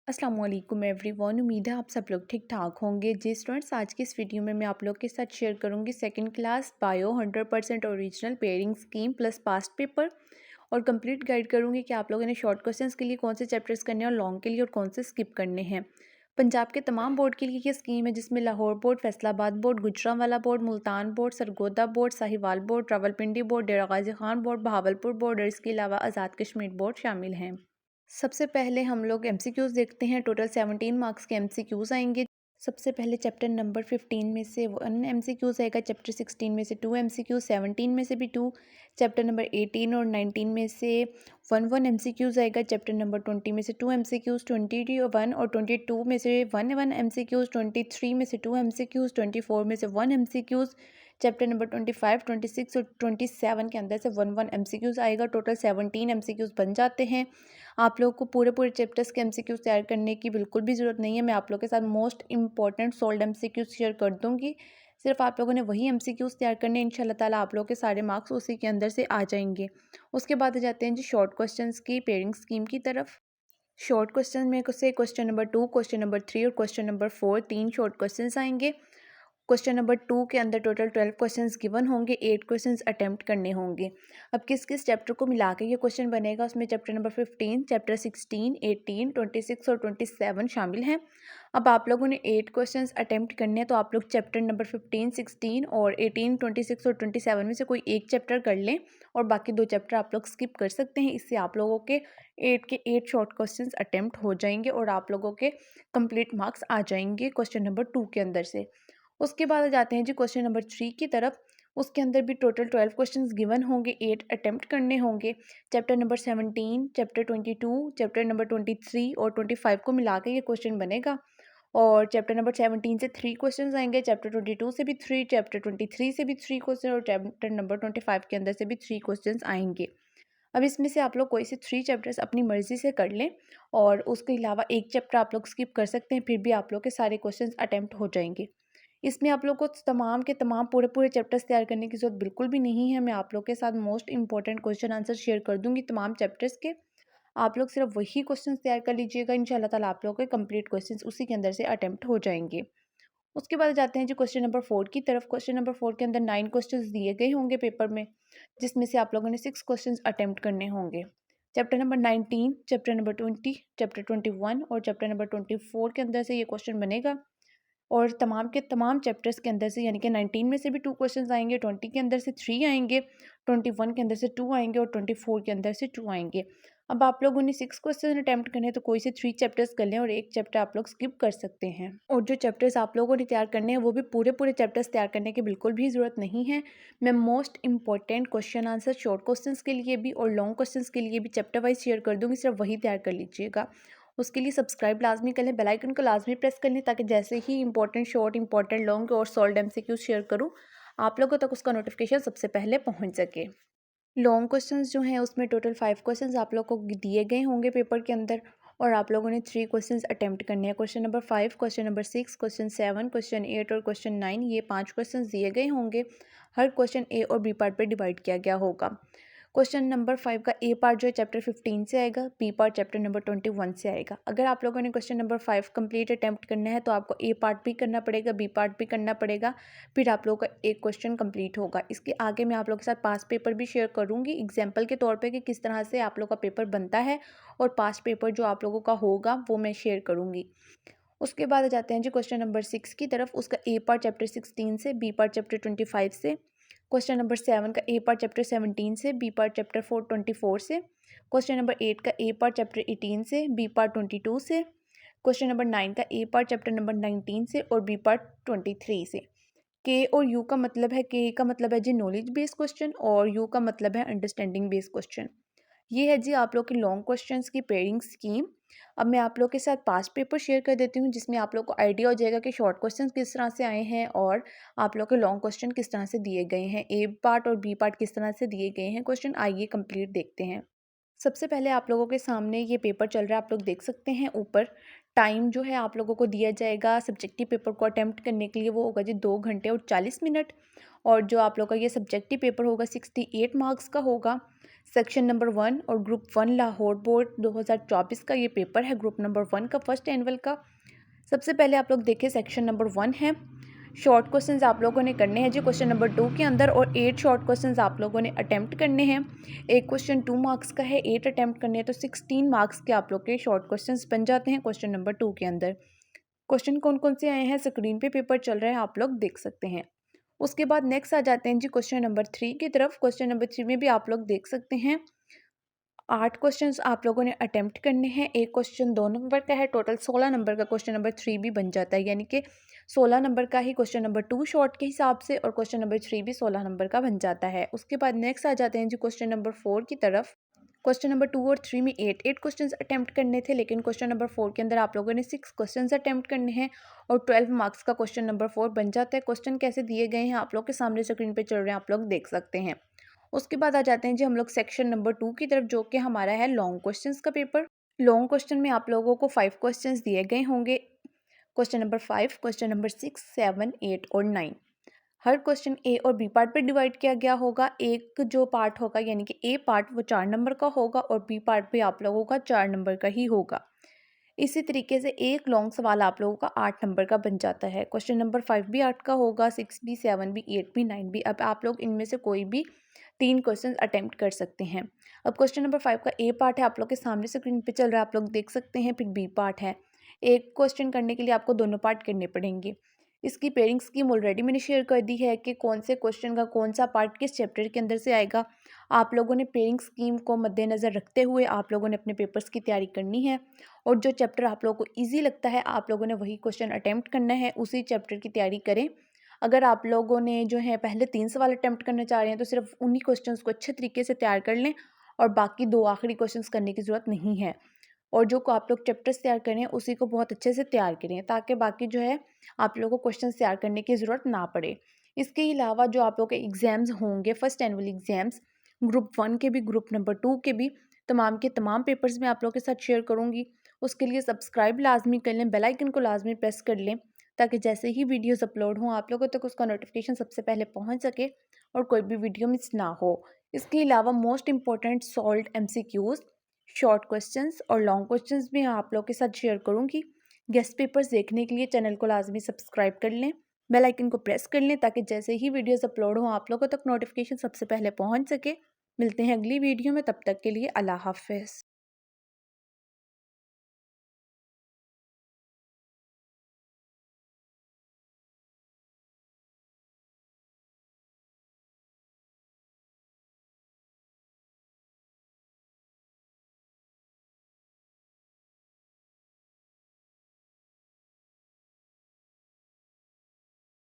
अस्सलाम वालेकुम एवरीवन। उम्मीद है आप सब लोग ठीक ठाक होंगे। जी स्टूडेंट्स, आज की इस वीडियो में मैं आप लोग के साथ शेयर करूंगी second class bio 100% original pairing scheme plus past paper और कंप्लीट गाइड करूंगी कि आप लोगों ने शॉर्ट क्वेश्चंस के लिए कौन से चैप्टर्स करने हैं और लॉन्ग के लिए और कौन से स्किप करने हैं। पंजाब के तमाम बोर्ड के लिए ये स्कीम है, जिसमें Lahore board, Faisalabad board, Gujranwala board, Multan board, Sargodha board, Sahiwal board, Rawalpindi board, Dera Ghazi Khan board, Bahawalpur board और इसके अलावा आज़ाद कश्मीर बोर्ड शामिल हैं। सबसे पहले हम लोग एमसीक्यूज़ देखते हैं। टोटल 17 मार्क्स के एमसीक्यूज़ आएंगे। सबसे पहले चैप्टर नंबर 15 में से 1 एमसीक्यूज़ आएगा, चैप्टर 16 में से 2 एमसीक्यूज़, 17 में से भी 2, चैप्टर नंबर 18 और 19 में से 1 एमसीक्यूज़ आएगा, चैप्टर नंबर 20 में से 2 एमसीक्यूज़, 21 और 22 में से 1 एमसीक्यूज़, 23 में से 2 एमसीक्यूज़, 24 में से 1 एमसीक्यूज़, चैप्टर नंबर 25, 26 और 27 के अंदर से 1 एमसीक्यूज़ आएगा। टोटल 17 एमसीक्यूज़ बन जाते हैं। आप लोग को पूरे चैप्टर्स के एमसीक्यूज़ तैयार करने की बिल्कुल भी ज़रूरत नहीं है। मैं आप लोग के साथ most important sold MCQs share कर दूँगी। सिर्फ आप लोगों ने वही एमसीक्यूज़ तैयार करने हैं। इंशाल्लाह ताला आप लोगों के सारे मार्क्स उसी के अंदर से आ जाएंगे। उसके बाद आ जाते हैं जी शॉर्ट क्वेश्चंस की पेयरिंग स्कीम की तरफ। शॉर्ट क्वेश्चन में से क्वेश्चन नंबर 2, क्वेश्चन नंबर 3 और क्वेश्चन नंबर 4, 3 शॉर्ट क्वेश्चंस आएंगे। क्वेश्चन नंबर 2 के अंदर टोटल 12 क्वेश्चंस गिवन होंगे, 8 क्वेश्चंस अटेम्प्ट करने होंगे। अब किस किस चैप्टर को मिला के ये क्वेश्चन बनेगा, उसमें चैप्टर नंबर 15, चैप्टर 16, 18, 26 और 27 शामिल हैं। अब आप लोगों ने 8 क्वेश्चंस अटेम्प्ट करने हैं, तो आप लोग चैप्टर नंबर 15, 16 और 18, 26 और 27 में से कोई एक चैप्टर कर लें और बाकी 2 चैप्टर आप लोग स्किप कर सकते हैं। इससे आप लोगों के 8 के 8 शॉर्ट क्वेश्चंस अटेम्प्ट हो जाएंगे और आप लोगों के कंप्लीट मार्क्स आ जाएंगे क्वेश्चन नंबर 2 के अंदर से। उसके बाद आ जाते हैं जी क्वेश्चन नंबर 3 की तरफ। उसके अंदर भी टोटल 12 क्वेश्चंस गिवन होंगे, 8 अटेम्प्ट करने होंगे। Chapter number 17, chapter 22, chapter number 23 और 25 को मिला के ये क्वेश्चन बनेगा। और चैप्टर नंबर 17 से 3 क्वेश्चंस आएंगे, चैप्टर 22 से भी 3, चैप्टर 23 से भी 3 क्वेश्चन और चैप्टर नंबर 25 के अंदर से भी 3 क्वेश्चंस आएंगे। अब इसमें से आप लोग कोई से 3 चैप्टर्स अपनी मर्जी से कर लें और उसके अलावा एक चैप्टर आप लोग स्किप कर सकते हैं, फिर भी आप लोग के सारे क्वेश्चंस अटेम्प्ट हो जाएंगे। इसमें आप लोग को तमाम के तमाम पूरे चैप्टर्स तैयार करने की ज़रूरत बिल्कुल भी नहीं है। मैं आप लोग के साथ most important question answer share कर दूंगी तमाम चैप्टर्स के। आप लोग सिर्फ वही क्वेश्चंस तैयार कर लीजिएगा, इंशाल्लाह ताला आप लोगों के कंप्लीट क्वेश्चंस उसी के अंदर से अटेम्प्ट हो जाएंगे। उसके बाद जाते हैं जी क्वेश्चन नंबर 4 की तरफ। क्वेश्चन नंबर 4 के अंदर 9 क्वेश्चंस दिए गए होंगे पेपर में, जिसमें से आप लोगों ने 6 क्वेश्चंस अटेम्प्ट करने होंगे। Chapter number 19, chapter number 20, chapter 21 और चैप्टर नंबर 24 के अंदर से ये क्वेश्चन बनेगा। और तमाम के तमाम चैप्टर्स के अंदर से, यानी कि 19 में से भी 2 क्वेश्चंस आएंगे, 20 के अंदर से 3 आएंगे, 21 के अंदर से 2 आएंगे और 24 के अंदर से 2 आएंगे। अब आप लोगों ने 6 क्वेश्चन अटैम्प्ट करने हैं, तो कोई से 3 चैप्टर्स कर लें और एक चैप्टर आप लोग स्किप कर सकते हैं। और जो चैप्टर्स आप लोगों ने तैयार करने हैं वो भी पूरे चैप्टर्स तैयार करने की बिल्कुल भी ज़रूरत नहीं है। मैं most important question answer short questions के लिए भी और लॉन्ग क्वेश्चंस के लिए भी चैप्टर वाइज शेयर कर दूँगी, सिर्फ वही तैयार कर लीजिएगा। उसके लिए सब्सक्राइब लाजमी कर लें, बेल आइकन को लाजमी प्रेस कर लें, ताकि जैसे ही इंपॉर्टेंट शॉर्ट, इंपॉर्टेंट लॉन्ग और सॉल्व एमसीक्यूज शेयर करूँ, आप लोगों तक उसका नोटिफिकेशन सबसे पहले पहुंच सके। लॉन्ग क्वेश्चंस जो हैं उसमें टोटल 5 क्वेश्चंस आप लोग को दिए गए होंगे पेपर के अंदर और आप लोगों ने 3 क्वेश्चंस अटेम्प्ट करने हैं। Question number 5, question number 6, question 7, question 8 और क्वेश्चन 9, ये 5 क्वेश्चंस दिए गए होंगे। हर क्वेश्चन ए और बी पार्ट पे डिवाइड किया गया होगा। क्वेश्चन नंबर 5 का ए पार्ट जो है चैप्टर 15 से आएगा, बी पार्ट चैप्टर नंबर 21 से आएगा। अगर आप लोगों ने क्वेश्चन नंबर 5 कंप्लीट अटैम्प्ट करना है, तो आपको ए पार्ट भी करना पड़ेगा, बी पार्ट भी करना पड़ेगा, फिर आप लोगों का एक क्वेश्चन कंप्लीट होगा। इसके आगे मैं आप लोगों के साथ पास्ट पेपर भी शेयर करूँगी एग्जाम्पल के तौर पर कि किस तरह से आप लोग का पेपर बनता है, और पास्ट पेपर जो आप लोगों का होगा वो मैं शेयर करूँगी। उसके बाद आ जाते हैं जी क्वेश्चन नंबर 6 की तरफ। उसका ए पार्ट चैप्टर 16 से, बी पार्ट चैप्टर 25 से। क्वेश्चन नंबर 7 का ए पार्ट चैप्टर 17 से, बी पार्ट चैप्टर 24 से। क्वेश्चन नंबर 8 का ए पार्ट चैप्टर 18 से, बी पार्ट 22 से। क्वेश्चन नंबर 9 का ए पार्ट चैप्टर नंबर 19 से और बी पार्ट 23 से। के और यू का मतलब है, के का मतलब है जी नॉलेज बेस्ड क्वेश्चन और यू का मतलब है अंडरस्टैंडिंग बेस्ड क्वेश्चन। ये है जी आप लोग के लॉन्ग क्वेश्चंस की पेयरिंग स्कीम। अब मैं आप लोग के साथ पास्ट पेपर शेयर कर देती हूँ, जिसमें आप लोग को आइडिया हो जाएगा कि शॉर्ट क्वेश्चंस किस तरह से आए हैं और आप लोग के लॉन्ग क्वेश्चन किस तरह से दिए गए हैं, ए पार्ट और बी पार्ट किस तरह से दिए गए हैं क्वेश्चन। आइए कंप्लीट देखते हैं। सबसे पहले आप लोगों के सामने ये पेपर चल रहा है, आप लोग देख सकते हैं ऊपर। टाइम जो है आप लोगों को दिया जाएगा सब्जेक्टिव पेपर को अटैम्प्ट करने के लिए, वो होगा जी 2 घंटे और 40 मिनट। और जो आप लोग का ये सब्जेक्टिव पेपर होगा 68 मार्क्स का होगा। सेक्शन नंबर 1 और ग्रुप 1 लाहौर बोर्ड 2024 का ये पेपर है, ग्रुप नंबर 1 का फर्स्ट एनुअल का। सबसे पहले आप लोग देखिए सेक्शन नंबर 1 है। शॉर्ट क्वेश्चंस आप लोगों ने करने हैं जी क्वेश्चन नंबर 2 के अंदर, और 8 शॉर्ट क्वेश्चंस आप लोगों ने अटेम्प्ट करने हैं। एक क्वेश्चन 2 मार्क्स का है, 8 अटेम्प्ट करने हैं, तो 16 मार्क्स के आप लोग के शॉर्ट क्वेश्चंस बन जाते हैं क्वेश्चन नंबर 2 के अंदर। क्वेश्चन कौन कौन से आए हैं स्क्रीन पे पेपर चल रहा है, आप लोग देख सकते हैं। उसके बाद नेक्स्ट आ जाते हैं जी क्वेश्चन नंबर 3 की तरफ। क्वेश्चन नंबर 3 में भी आप लोग देख सकते हैं 8 क्वेश्चंस आप लोगों ने अटेम्प्ट करने हैं। एक क्वेश्चन 2 नंबर का है, टोटल 16 नंबर का क्वेश्चन नंबर 3 भी बन जाता है, यानी कि 16 नंबर का ही क्वेश्चन नंबर 2 शॉर्ट के हिसाब से, और क्वेश्चन नंबर 3 भी 16 नंबर का बन जाता है। उसके बाद नेक्स्ट आ जाते हैं जी क्वेश्चन नंबर 4 की तरफ। क्वेश्चन नंबर 2 और 3 में 8 क्वेश्चन अटेम्प्ट करने थे, लेकिन क्वेश्चन नंबर 4 के अंदर आप लोगों ने 6 क्वेश्चन अटेम्प्ट करने हैं और 12 मार्क्स का क्वेश्चन नंबर 4 बन जाता है। क्वेश्चन कैसे दिए गए हैं आप लोग के सामने स्क्रीन पे चल रहे हैं, आप लोग देख सकते हैं। उसके बाद आ जाते हैं जी हम लोग सेक्शन नंबर 2 की तरफ, जो कि हमारा है लॉन्ग क्वेश्चंस का पेपर। लॉन्ग क्वेश्चन में आप लोगों को 5 क्वेश्चंस दिए गए होंगे। क्वेश्चन नंबर 5, क्वेश्चन नंबर 6, 7, 8 और 9। हर क्वेश्चन ए और बी पार्ट पे डिवाइड किया गया होगा। एक जो पार्ट होगा यानी कि ए पार्ट वो 4 नंबर का होगा और बी पार्ट भी आप लोगों का 4 नंबर का ही होगा। इसी तरीके से एक लॉन्ग सवाल आप लोगों का 8 नंबर का बन जाता है। क्वेश्चन नंबर 5 भी 8 का होगा, 6 भी, 7 भी, 8 भी, 9 भी। अब आप लोग इनमें से कोई भी 3 क्वेश्चन अटेम्प्ट कर सकते हैं। अब क्वेश्चन नंबर 5 का ए पार्ट है, आप लोग के सामने स्क्रीन पे चल रहा है, आप लोग देख सकते हैं। फिर बी पार्ट है। एक क्वेश्चन करने के लिए आपको दोनों पार्ट करने पड़ेंगे। इसकी पेयरिंग स्कीम ऑलरेडी मैंने शेयर कर दी है कि कौन से क्वेश्चन का कौन सा पार्ट किस चैप्टर के अंदर से आएगा। आप लोगों ने पेयरिंग स्कीम को मद्देनज़र रखते हुए आप लोगों ने अपने पेपर्स की तैयारी करनी है, और जो चैप्टर आप लोगों को ईजी लगता है आप लोगों ने वही क्वेश्चन अटेम्प्ट करना है, उसी चैप्टर की तैयारी करें। अगर आप लोगों ने जो है पहले 3 सवाल अटेम्प्ट करना चाह रहे हैं तो सिर्फ उन्हीं क्वेश्चंस को अच्छे तरीके से तैयार कर लें, और बाकी 2 आखिरी क्वेश्चंस करने की ज़रूरत नहीं है। और जो आप लोग चैप्टर्स तैयार करें उसी को बहुत अच्छे से तैयार करें, ताकि बाकी जो है आप लोगों को क्वेश्चन तैयार करने की ज़रूरत ना पड़े। इसके अलावा जो आप लोग के एग्ज़ाम्स होंगे, फर्स्ट एनुअल एग्ज़ाम्स, ग्रुप 1 के भी, ग्रुप नंबर 2 के भी, तमाम के तमाम पेपर्स मैं आप लोगों के साथ शेयर करूँगी। उसके लिए सब्सक्राइब लाजमी कर लें, बेल आइकन को लाजमी प्रेस कर लें, ताकि जैसे ही वीडियोस अपलोड हों आप लोगों तक उसका नोटिफिकेशन सबसे पहले पहुंच सके और कोई भी वीडियो मिस ना हो। इसके अलावा most important solved MCQs, short questions और लॉन्ग क्वेश्चंस भी आप लोग के साथ शेयर करूंगी। गेस्ट पेपर्स देखने के लिए चैनल को लाजमी सब्सक्राइब कर लें, बेल आइकन को प्रेस कर लें, ताकि जैसे ही वीडियोस अपलोड हों आप लोगों तक नोटिफिकेशन सबसे पहले पहुंच सके। मिलते हैं अगली वीडियो में, तब तक के लिए अल्लाह हाफ़िज़।